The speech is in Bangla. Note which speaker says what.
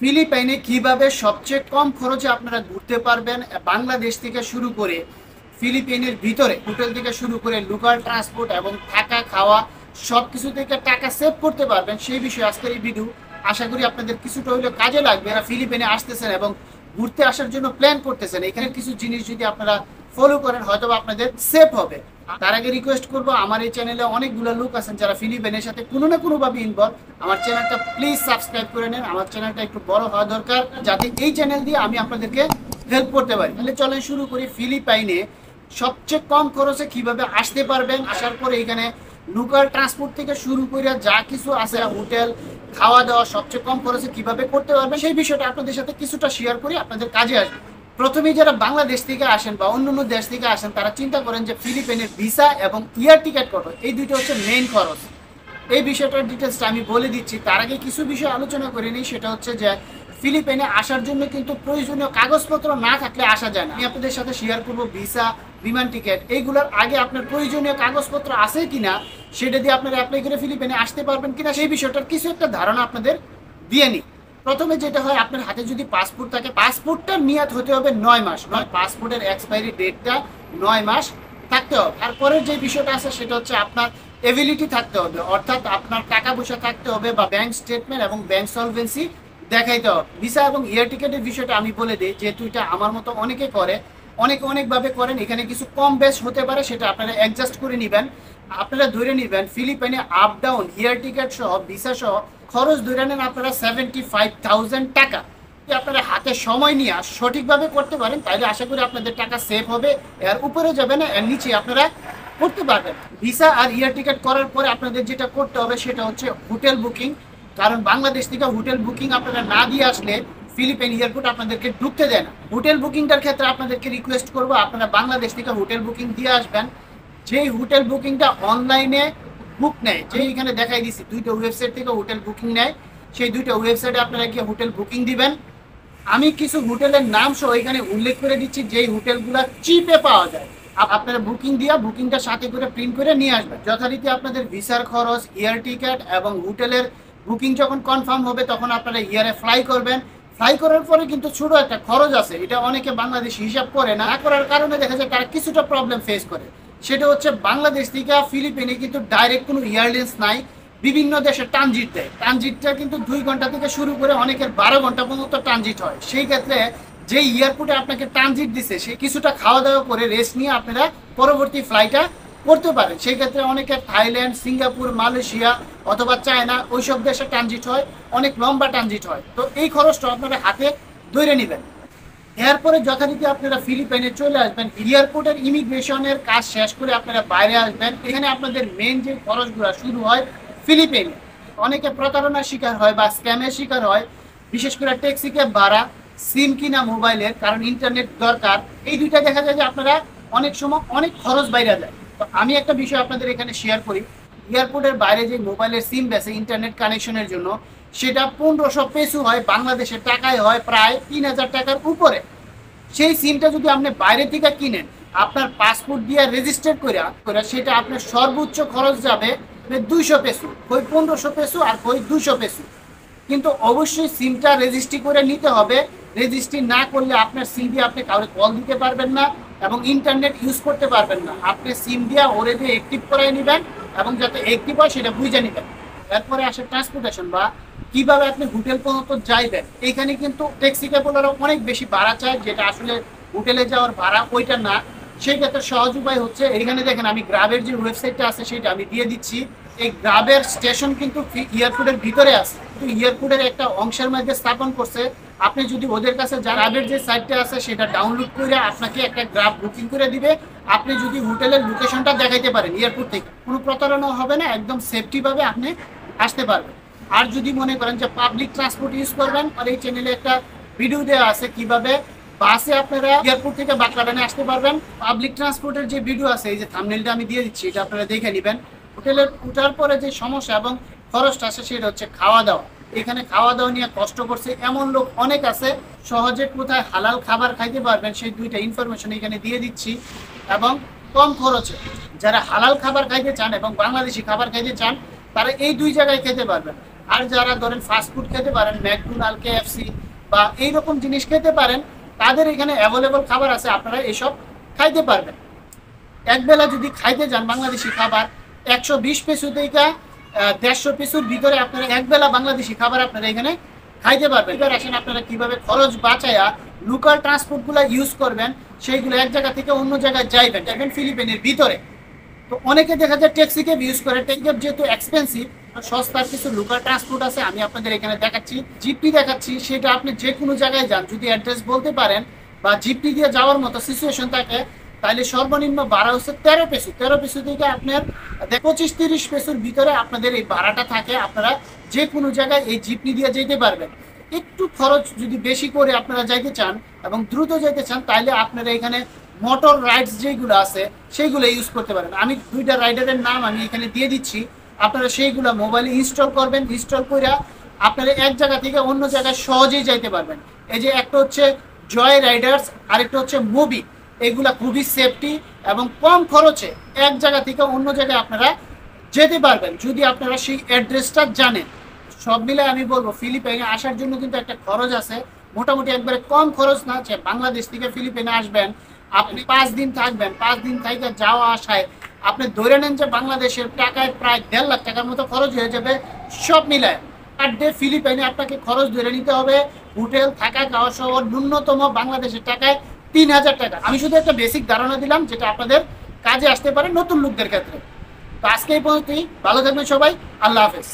Speaker 1: ফিলিপাইনে কিভাবে সবচেয়ে কম খরচে আপনারা ঘুরতে পারবেন বাংলাদেশ থেকে শুরু করে ফিলিপাইনের ভিতরে হোটেল থেকে শুরু করে লোকাল ট্রান্সপোর্ট এবং থাকা খাওয়া সবকিছু থেকে টাকা সেভ করতে পারবেন সেই বিষয়ে আজকের এই ভিডিও। আশা করি আপনাদের কিছুটা হলেও কাজে লাগবে। এরা ফিলিপাইনে আসতেছেন এবং ঘুরতে আসার জন্য প্ল্যান করতেছেন, এখানে কিছু জিনিস যদি আপনারা ফলো করেন হয়তো আপনাদের সেভ হবে। তার আগে রিকোয়েস্ট করবো, আমার এই চ্যানেলে অনেকগুলো লোক আছেন যারা ফিলিপাইনের সাথে কোনো না কোনো ভাবে ইনভলভ। আমার চ্যানেলটা প্লিজ সাবস্ক্রাইব করে নেন। আমার চ্যানেলটা একটু বড় হওয়া দরকার যাতে এই চ্যানেল দিয়ে আমি আপনাদেরকে হেল্প করতে পারি। তাহলে চলেন শুরু করি। ফিলিপাইনে সবচেয়ে কম খরচে কিভাবে আসতে পারবেন, আসার পরে এখানে লোকাল ট্রান্সপোর্ট থেকে শুরু করে যা কিছু আছে, হোটেল খাওয়া দাওয়া সবচেয়ে কম খরচে কিভাবে করতে পারবেন সেই বিষয়টা আপনাদের সাথে কিছুটা শেয়ার করি, আপনাদের কাজে আসবে। প্রথমেই যারা বাংলাদেশ থেকে আসেন বা অন্যান্য দেশ থেকে আসেন তারা চিন্তা করেন যে ফিলিপাইনের ভিসা এবং এয়ার টিকিট কত, এই দুইটা হচ্ছে মেইন খরচ। এই বিষয়টার ডিটেলসটা আমি বলে দিচ্ছি। তার আগে কিছু বিষয় আলোচনা করে নিই, সেটা হচ্ছে যে ফিলিপাইনে আসার জন্য কিন্তু প্রয়োজনীয় কাগজপত্র না থাকলে আসা যায় না। আমি আপনাদের সাথে শেয়ার করব ভিসা, বিমান টিকিট, এইগুলোর আগে আপনার প্রয়োজনীয় কাগজপত্র আছে কিনা সেটা দিয়ে আপনারা অ্যাপ্লাই করে ফিলিপাইনে আসতে পারবেন কিনা সেই বিষয়টার কিছু একটা ধারণা আপনাদের দিয়ে নিই। প্রথমে যেটা হয়, আপনার হাতে যদি পাসপোর্ট থাকে, পাসপোর্টটার মেয়াদ হতে হবে 9 মাস, পাসপোর্টের এক্সপায়ারি ডেটটা 9 মাস থাকতে হবে। তারপরের যে বিষয়টা আছে সেটা হচ্ছে আপনার এবিলিটি থাকতে হবে, অর্থাৎ আপনার টাকা পয়সা থাকতে হবে বা ব্যাংক স্টেটমেন্ট এবং ব্যাংক সলভেন্সি দেখাইতে হবে। ভিসা এবং এয়ার টিকেটের বিষয়টা আমি বলে দিই, যেহেতু এটা আমার মতো অনেকে করে, অনেকভাবে করেন, এখানে কিছু কম বেশ হতে পারে, সেটা আপনারা অ্যাডজাস্ট করে নেবেন। আপনারা ধরে নেবেন ফিলিপাইনে আপ ডাউন এয়ার টিকেট সহ ভিসা সহ খরচ ধরে নেন আপনারা 75,000 টাকা। আপনারা হাতে সময় নিয়ে সঠিকভাবে করতে পারেন তাহলে আশা করি আপনাদের টাকা সেভ হবে, এর উপরে যাবে না, এর নিচে আপনারা করতে পারবেন। ভিসা আর এয়ার টিকিট করার পরে আপনাদের যেটা করতে হবে সেটা হচ্ছে হোটেল বুকিং, কারণ বাংলাদেশ থেকে হোটেল বুকিং আপনারা না দিয়ে আসলে ফিলিপাইন এয়ারপোর্ট আপনাদেরকে ঢুকতে দেয় না। হোটেল বুকিংটার ক্ষেত্রে আপনাদেরকে রিকোয়েস্ট করবো আপনারা বাংলাদেশ থেকে হোটেল বুকিং দিয়ে আসবেন। যেই হোটেল বুকিংটা অনলাইনে বুক নেয়, যে এখানে দেখাই দিচ্ছি দুইটা ওয়েবসাইট থেকে হোটেল বুকিং নেয়, সেই দুইটা ওয়েবসাইটে আপনারা গিয়ে হোটেল বুকিং দিবেন। আমি কিছু হোটেলের নাম সহ এখানে উল্লেখ করে দিচ্ছি যেই হোটেলগুলো চিপে পাওয়া যায়। আপনারা বুকিং দিয়া বুকিংটা সাথে করে প্রিন্ট করে নিয়ে আসবেন। যথারীতি আপনাদের ভিসার খরচ, এয়ার টিকিট এবং হোটেলের বুকিং যখন কনফার্ম হবে তখন আপনারা এয়ারে ফ্লাই করবেন। ফ্লাই করার পরে কিন্তু ছোট একটা খরচ আছে, এটা অনেকে বাংলাদেশ হিসাব করে না, করার কারণে দেখা যায় তারা কিছুটা প্রবলেম ফেস করে। সেটা হচ্ছে বাংলাদেশ থেকে ফিলিপাইনে কিন্তু ডাইরেক্ট কোনো এয়ারলাইন্স নাই, বিভিন্ন দেশে ট্রানজিট দেয়। ট্রানজিটটা কিন্তু 2 ঘন্টা থেকে শুরু করে অনেকের 12 ঘন্টা পর্যন্ত ট্রানজিট হয়। সেই ক্ষেত্রে যে এয়ারপোর্টে আপনাকে ট্রানজিট দিচ্ছে সে কিছুটা খাওয়া দাওয়া করে রেস্ট নিয়ে আপনারা পরবর্তী ফ্লাইটটা করতে পারেন। সেই ক্ষেত্রে অনেকের থাইল্যান্ড, সিঙ্গাপুর, মালয়েশিয়া অথবা চায়না ওইসব দেশে ট্রানজিট হয়, অনেক লম্বা ট্রানজিট হয়। তো এই খরচটা আপনারা হাতে ধরে নেবেন। এরপরে যথারীতি আপনারা ফিলিপাইনে চলে আসবেন, এয়ারপোর্টের ইমিগ্রেশনের কাজ শেষ করে আপনারা বাইরে আসবেন। এখানে আপনাদের মেন যে খরচগুলো শুরু হয় ফিলিপাইনে। অনেকে প্রতারণার শিকার হয় বা স্ক্যামের শিকার হয়, বিশেষ করে ট্যাক্সি ক্যাব ভাড়া, সিম কিনা মোবাইলের, কারণ ইন্টারনেট দরকার। এই দুইটা দেখা যায় যে আপনারা অনেক সময় অনেক খরচ বাইরে যায়। তো আমি একটা বিষয় আপনাদের এখানে শেয়ার করি, এয়ারপোর্টের বাইরে যে মোবাইলের সিম বেছে ইন্টারনেট কানেকশনের জন্য, সেটা 1500 পেসো হয়, বাংলাদেশের টাকায় হয় প্রায় 3000 টাকার উপরে। সেই সিমটা যদি আপনি বাইরে থেকে কিনেন, আপনার পাসপোর্ট দিয়ে রেজিস্টার করে সেটা আপনার সর্বোচ্চ খরচ যাবে 200 পেসো, কই 1500 পেসো আর কই 200 পেসো। কিন্তু অবশ্যই সিমটা রেজিস্ট্রি করে নিতে হবে। রেজিস্ট্রি না করলে আপনার সিম দিয়ে আপনি কাউকে কল দিতে পারবেন না এবং ইন্টারনেট ইউজ করতে পারবেন না। আপনি সিম দিয়ে ওরে দিয়ে অ্যাক্টিভ করাই নেবেন এবং যাতে অ্যাক্টিভ হয় সেটা বুঝে নেবেন। এরপরে আসে ট্রান্সপোর্টেশন বা কিভাবে আপনি হোটেল পর্যন্ত যাইবেন। এইখানে কিন্তু ট্যাক্সি ক্যাবলারও অনেক বেশি ভাড়া চায়, যেটা আসলে হোটেলে যাওয়ার ভাড়া ওইটা না। সেই ক্ষেত্রে সহজ উপায় হচ্ছে, এখানে দেখেন আমি গ্রাবের যে ওয়েবসাইটটা আছে সেটা আমি দিয়ে দিচ্ছি। এই গ্রাবের স্টেশন কিন্তু এয়ারপোর্টের ভিতরে আছে, কিন্তু এয়ারপোর্টের একটা অংশের মধ্যে স্থাপন করছে। আপনি যদি ওদের কাছে গ্রাবের যে সাইটটা আছে সেটা ডাউনলোড করে আপনাকে একটা গ্রাব বুকিং করে দিবে। আপনি যদি হোটেলের লোকেশনটা দেখাইতে পারেন এয়ারপোর্ট থেকে, কোনো প্রতারণা হবে না, একদম সেফটিভাবে আপনি আসতে পারবেন। আর যদি মনে করেন যে পাবলিক ট্রান্সপোর্ট ইউজ করবেন, আর এই চ্যানেলে একটা ভিডিও দেওয়া আছে কিভাবে বাসে আপনারা এয়ারপোর্ট থেকে বাগদানে আসতে পারবেন। পাবলিক ট্রান্সপোর্টের যে ভিডিও আছে, এই যে থাম্বনেলটা আমি দিয়ে দিচ্ছি, এটা আপনারা দেখে নেবেন। হোটেলে উঠার পরে যে সমস্যা এবং খরচটা আছে সেটা হচ্ছে খাওয়া দাওয়া। এখানে খাওয়া দাওয়া নিয়ে কষ্ট করছে এমন লোক অনেক আছে। সহজে কোথায় হালাল খাবার খাইতে পারবেন সেই দুইটা ইনফরমেশন এখানে দিয়ে দিচ্ছি, এবং কম খরচে যারা হালাল খাবার খাইতে চান এবং বাংলাদেশি খাবার খাইতে চান তারা এই দুই জায়গায় খেতে পারবেন। আর যারা ধরেন ফাস্টফুড খেতে পারেন, ম্যাকডোনাল্ড, KFC বা এইরকম জিনিস খেতে পারেন, তাদের এখানে অ্যাভেলেবল খাবার আছে, আপনারা এসব খাইতে পারবেন। একবেলা যদি খাইতে যান বাংলাদেশি খাবার 120 পেসো থেকে 150 পেসোর ভিতরে আপনারা একবেলা বাংলাদেশি খাবার আপনারা এখানে খাইতে পারবেন। এবার আসেন আপনারা কিভাবে খরচ বাঁচায়া লোকাল ট্রান্সপোর্টগুলো ইউজ করবেন, সেইগুলো এক জায়গা থেকে অন্য জায়গায় যাইবেন ফিলিপিনের ভিতরে। তো অনেকে দেখা যায় ট্যাক্সি ক্যাব ইউজ করে, ট্যাক্সি ক্যাব যেহেতু এক্সপেন্সিভ, সস্তার কিছু লোকাল ট্রান্সপোর্ট আছে, আমি আপনাদের এখানে দেখাচ্ছি, জিপনি দেখাচ্ছি। সেটা আপনি যে কোনো জায়গায় যান, যদি অ্যাড্রেস বলতে পারেন বা জিপনি দিয়ে যাওয়ার মতো সিচুয়েশন থাকে, তাহলে সর্বনিম্ন ভাড়া হচ্ছে 13 পেসো। 13 পেসো থেকে আপনার 25-30 পেসোর ভিতরে আপনাদের এই ভাড়াটা থাকে। আপনারা যে কোনো জায়গায় এই জিপনি দিয়ে যেতে পারবেন। একটু খরচ যদি বেশি করে আপনারা যাইতে চান এবং দ্রুত যেতে চান, তাহলে আপনারা এখানে মোটর রাইডস যেগুলো আছে সেইগুলো ইউজ করতে পারেন। আমি 2টা রাইডারের নাম আমি এখানে দিয়ে দিচ্ছি, আপনারা সেইগুলো মোবাইলে ইনস্টল করবেন। ইনস্টল করে আপনারা এক জায়গা থেকে অন্য জায়গায় সহজেই যাইতে পারবেন। এই যে একটা হচ্ছে জয় রাইডার্স, আরেকটা হচ্ছে মুভি। এগুলা খুবই সেফটি এবং কম খরচে এক জায়গা থেকে অন্য জায়গায় আপনারা যেতে পারবেন, যদি আপনারা সেই অ্যাড্রেসটা জানেন। সব মিলে আমি বলবো ফিলিপাইনে আসার জন্য কিন্তু একটা খরচ আছে, মোটামুটি একবারে কম খরচ না। যে বাংলাদেশ থেকে ফিলিপাইনে আসবেন, আপনি 5 দিন থাকবেন, 5 দিন থেকে যাওয়া আসায় আপনি ধরে নেন যে বাংলাদেশের টাকায় প্রায় 1.5 লাখ টাকার মতো খরচ হয়ে যাবে সব মিলায়। পার ডে ফিলিপাইনে আপনাকে খরচ ধরে নিতে হবে হোটেল, থাকা, খাওয়া সহ ন্যূনতম বাংলাদেশের টাকায় 3000 টাকা। আমি শুধু একটা বেসিক ধারণা দিলাম, যেটা আপনাদের কাজে আসতে পারে নতুন লোকদের ক্ষেত্রে। তো আজকে এই পর্যন্তই, ভালো থাকবেন সবাই, আল্লাহ হাফেজ।